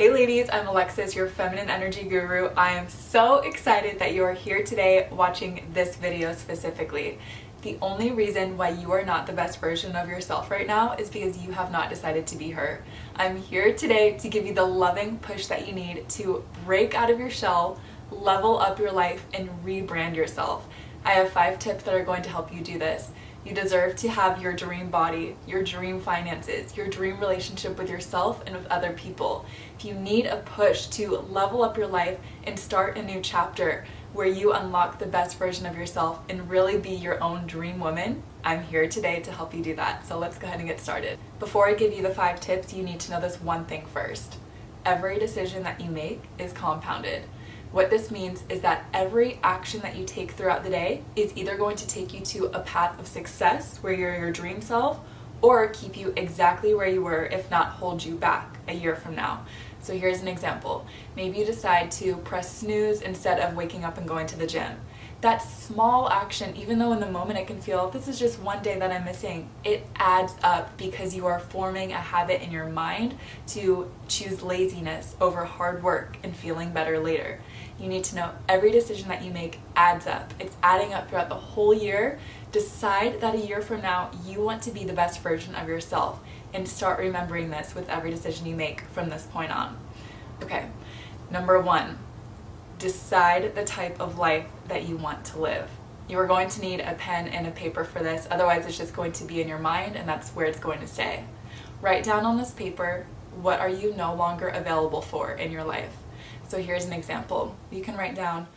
Hey ladies, I'm Alexis, your feminine energy guru. I am so excited that you are here today watching this video specifically. The only reason why you are not the best version of yourself right now is because you have not decided to be her. I'm here today to give you the loving push that you need to break out of your shell, level up your life, and rebrand yourself. I have 5 tips that are going to help you do this. You deserve to have your dream body, your dream finances, your dream relationship with yourself and with other people. If you need a push to level up your life and start a new chapter where you unlock the best version of yourself and really be your own dream woman, I'm here today to help you do that. So let's go ahead and get started. Before I give you the 5 tips, you need to know this one thing first. Every decision that you make is compounded. What this means is that every action that you take throughout the day is either going to take you to a path of success where you're your dream self, or keep you exactly where you were, if not hold you back a year from now. So here's an example. Maybe you decide to press snooze instead of waking up and going to the gym. That small action, even though in the moment it can feel, this is just one day that I'm missing, it adds up because you are forming a habit in your mind to choose laziness over hard work and feeling better later. You need to know every decision that you make adds up. It's adding up throughout the whole year. Decide that a year from now you want to be the best version of yourself and start remembering this with every decision you make from this point on. Okay, number 1. Decide the type of life that you want to live. You are going to need a pen and a paper for this, otherwise it's just going to be in your mind and that's where it's going to stay. Write down on this paper, what are you no longer available for in your life? So here's an example. You can write down,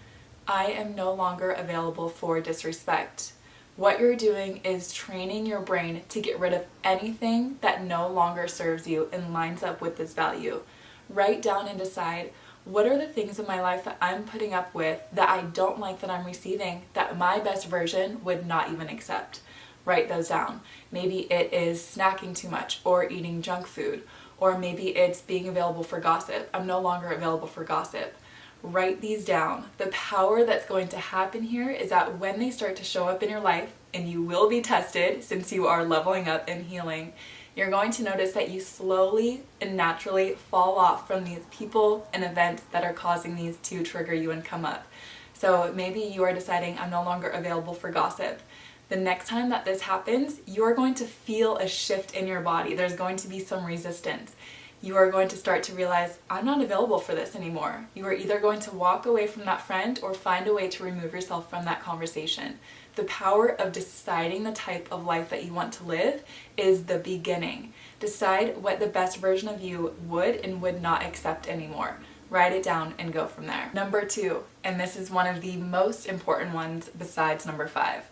I am no longer available for disrespect. What you're doing is training your brain to get rid of anything that no longer serves you and lines up with this value. Write down and decide, what are the things in my life that I'm putting up with that I don't like that I'm receiving that my best version would not even accept? Write those down. Maybe it is snacking too much or eating junk food, or maybe it's being available for gossip. I'm no longer available for gossip. Write these down. The power that's going to happen here is that when they start to show up in your life, and you will be tested since you are leveling up and healing, you're going to notice that you slowly and naturally fall off from these people and events that are causing these to trigger you and come up. So maybe you are deciding, I'm no longer available for gossip. The next time that this happens, you are going to feel a shift in your body. There's going to be some resistance. You are going to start to realize, I'm not available for this anymore. You are either going to walk away from that friend or find a way to remove yourself from that conversation. The power of deciding the type of life that you want to live is the beginning. Decide what the best version of you would and would not accept anymore. Write it down and go from there. Number 2, and this is one of the most important ones besides number 5.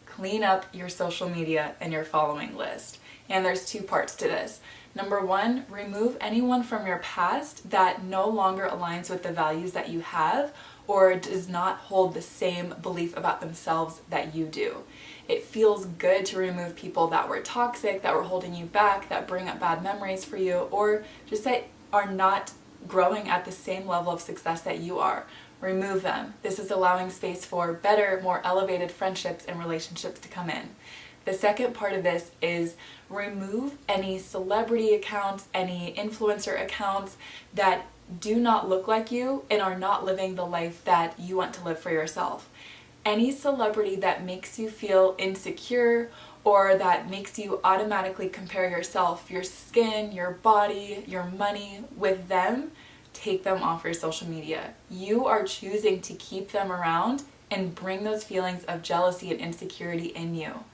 Clean up your social media and your following list. And there's 2 parts to this. Number 1, remove anyone from your past that no longer aligns with the values that you have or does not hold the same belief about themselves that you do. It feels good to remove people that were toxic, that were holding you back, that bring up bad memories for you, or just that are not growing at the same level of success that you are. Remove them. This is allowing space for better, more elevated friendships and relationships to come in. The second part of this is remove any celebrity accounts, any influencer accounts that do not look like you and are not living the life that you want to live for yourself. Any celebrity that makes you feel insecure or that makes you automatically compare yourself, your skin, your body, your money with them, take them off your social media. You are choosing to keep them around and bring those feelings of jealousy and insecurity in you.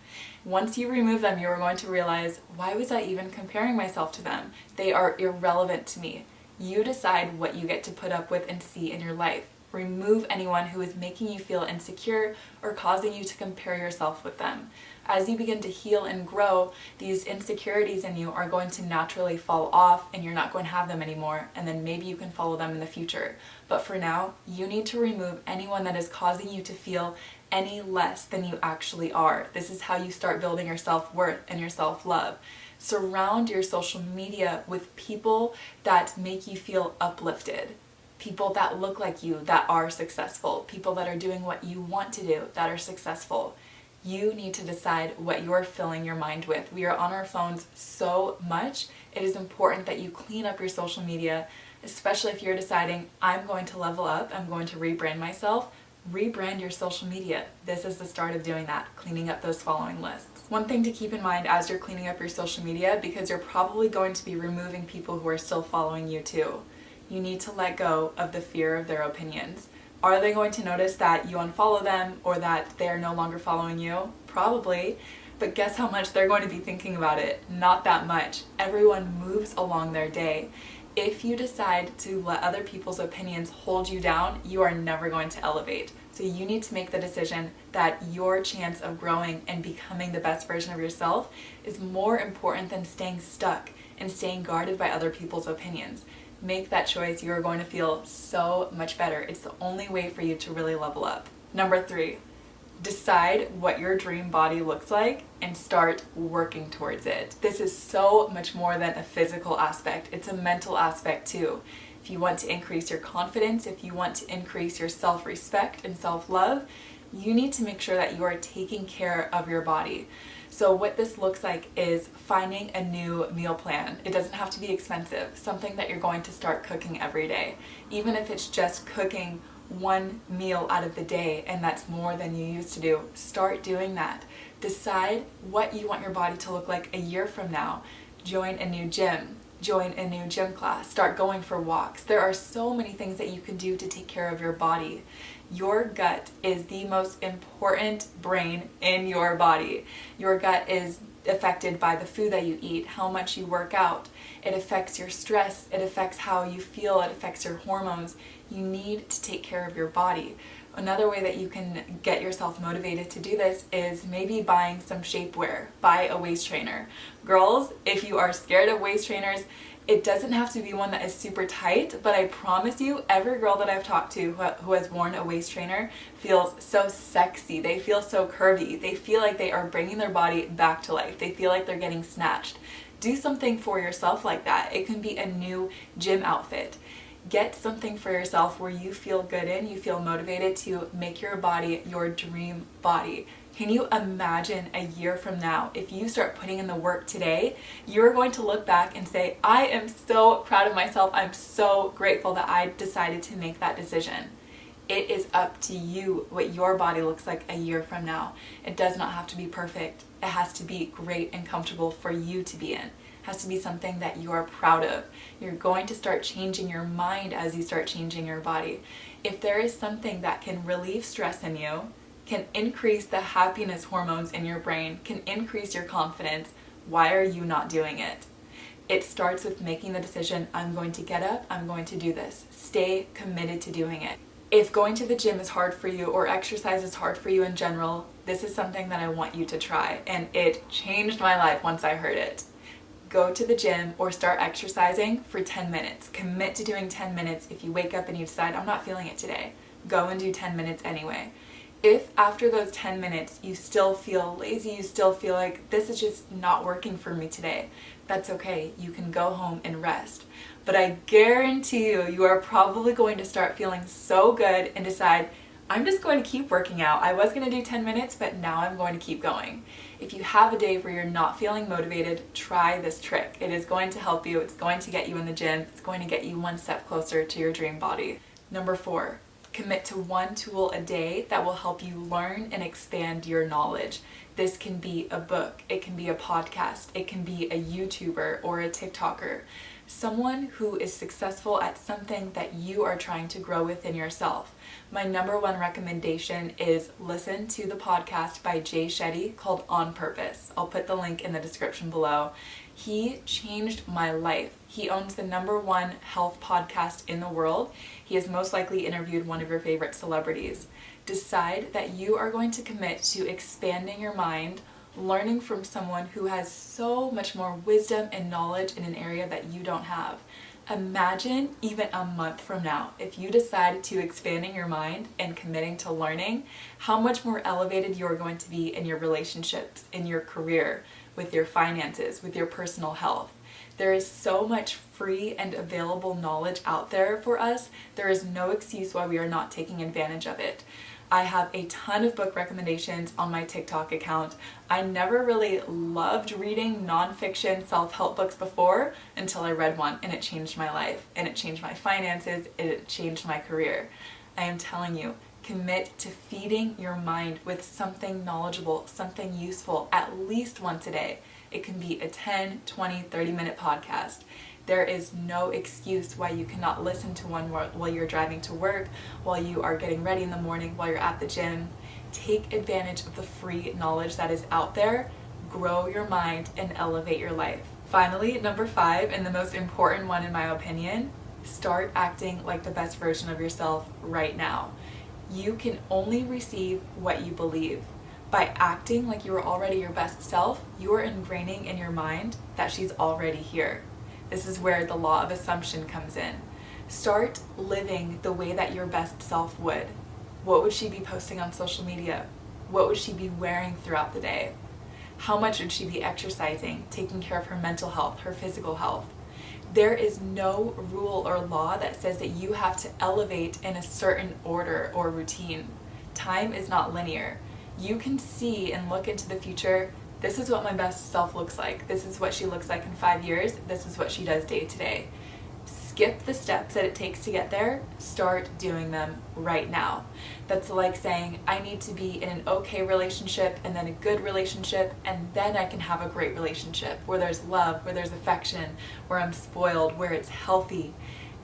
Once you remove them, you are going to realize, why was I even comparing myself to them? They are irrelevant to me. You decide what you get to put up with and see in your life. Remove anyone who is making you feel insecure or causing you to compare yourself with them. As you begin to heal and grow, these insecurities in you are going to naturally fall off and you're not going to have them anymore, and then maybe you can follow them in the future. But for now, you need to remove anyone that is causing you to feel any less than you actually are. This is how you start building your self-worth and your self-love. Surround your social media with people that make you feel uplifted. People that look like you, that are successful. People that are doing what you want to do, that are successful. You need to decide what you're filling your mind with. We are on our phones so much. It is important that you clean up your social media, especially if you're deciding, I'm going to level up, I'm going to rebrand myself. Rebrand your social media. This is the start of doing that, cleaning up those following lists. One thing to keep in mind as you're cleaning up your social media, because you're probably going to be removing people who are still following you too. You need to let go of the fear of their opinions. Are they going to notice that you unfollow them or that they're no longer following you? Probably. But guess how much they're going to be thinking about it? Not that much. Everyone moves along their day. If you decide to let other people's opinions hold you down, you are never going to elevate. So you need to make the decision that your chance of growing and becoming the best version of yourself is more important than staying stuck and staying guarded by other people's opinions. Make that choice. You are going to feel so much better. It's the only way for you to really level up. Number 3, decide what your dream body looks like and start working towards it. This is so much more than a physical aspect. It's a mental aspect too. If you want to increase your confidence, if you want to increase your self-respect and self-love, you need to make sure that you are taking care of your body. So what this looks like is finding a new meal plan. It doesn't have to be expensive, something that you're going to start cooking every day. Even if it's just cooking one meal out of the day and that's more than you used to do, start doing that. Decide what you want your body to look like a year from now. Join a new gym. Join a new gym class. Start going for walks. There are so many things that you can do to take care of your body. Your gut is the most important brain in your body. Your gut is affected by the food that you eat, how much you work out. It affects your stress. It affects how you feel. It affects your hormones. You need to take care of your body. Another way that you can get yourself motivated to do this is maybe buying some shapewear. Buy a waist trainer. Girls, if you are scared of waist trainers, it doesn't have to be one that is super tight, but I promise you, every girl that I've talked to who has worn a waist trainer feels so sexy. They feel so curvy. They feel like they are bringing their body back to life. They feel like they're getting snatched. Do something for yourself like that. It can be a new gym outfit. Get something for yourself where you feel good in, you feel motivated to make your body your dream body. Can you imagine a year from now, if you start putting in the work today, you're going to look back and say, I am so proud of myself. I'm so grateful that I decided to make that decision. It is up to you what your body looks like a year from now. It does not have to be perfect. It has to be great and comfortable for you to be in. It has to be something that you are proud of. You're going to start changing your mind as you start changing your body. If there is something that can relieve stress in you, can increase the happiness hormones in your brain, can increase your confidence, why are you not doing it? It starts with making the decision, I'm going to get up, I'm going to do this. Stay committed to doing it. If going to the gym is hard for you or exercise is hard for you in general, this is something that I want you to try, and it changed my life once I heard it. Go to the gym or start exercising for 10 minutes. Commit to doing 10 minutes. If you wake up and you decide, I'm not feeling it today, go and do 10 minutes anyway. If after those 10 minutes you still feel lazy, you still feel like this is just not working for me today, that's okay. You can go home and rest. But I guarantee you, you are probably going to start feeling so good and decide, I'm just going to keep working out. I was going to do 10 minutes, but now I'm going to keep going. If you have a day where you're not feeling motivated, try this trick. It is going to help you. It's going to get you in the gym. It's going to get you one step closer to your dream body. Number 4. Commit to one tool a day that will help you learn and expand your knowledge. This can be a book, it can be a podcast, it can be a YouTuber or a TikToker. Someone who is successful at something that you are trying to grow within yourself. My number 1 recommendation is listen to the podcast by Jay Shetty called On Purpose. I'll put the link in the description below. He changed my life. He owns the number 1 health podcast in the world. He has most likely interviewed one of your favorite celebrities. Decide that you are going to commit to expanding your mind, learning from someone who has so much more wisdom and knowledge in an area that you don't have. Imagine even a month from now, if you decide to expanding your mind and committing to learning, how much more elevated you're going to be in your relationships, in your career, with your finances, with your personal health. There is so much free and available knowledge out there for us. There is no excuse why we are not taking advantage of it. I have a ton of book recommendations on my TikTok account. I never really loved reading nonfiction self-help books before until I read one, and it changed my life, and it changed my finances, it changed my career. I am telling you, commit to feeding your mind with something knowledgeable, something useful, at least once a day. It can be a 10, 20, 30-minute podcast. There is no excuse why you cannot listen to one while you're driving to work, while you are getting ready in the morning, while you're at the gym. Take advantage of the free knowledge that is out there, grow your mind, and elevate your life. Finally, number 5, and the most important one in my opinion, start acting like the best version of yourself right now. You can only receive what you believe. By acting like you are already your best self, you are ingraining in your mind that she's already here. This is where the law of assumption comes in. Start living the way that your best self would. What would she be posting on social media? What would she be wearing throughout the day? How much would she be exercising, taking care of her mental health, her physical health? There is no rule or law that says that you have to elevate in a certain order or routine. Time is not linear. You can see and look into the future. This is what my best self looks like. This is what she looks like in 5 years. This is what she does day to day. Skip the steps that it takes to get there. Start doing them right now. That's like saying, I need to be in an okay relationship and then a good relationship, and then I can have a great relationship where there's love, where there's affection, where I'm spoiled, where it's healthy.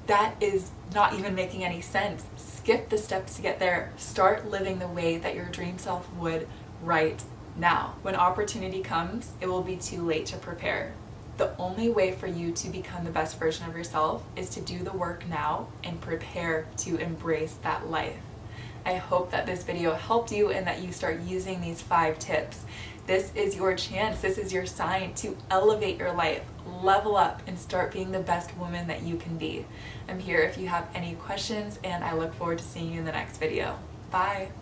That is not even making any sense. Skip the steps to get there. Start living the way that your dream self would right now. When opportunity comes, it will be too late to prepare. The only way for you to become the best version of yourself is to do the work now and prepare to embrace that life. I hope that this video helped you and that you start using these 5 tips. This is your chance. This is your sign to elevate your life, level up, and start being the best woman that you can be. I'm here if you have any questions, and I look forward to seeing you in the next video. Bye.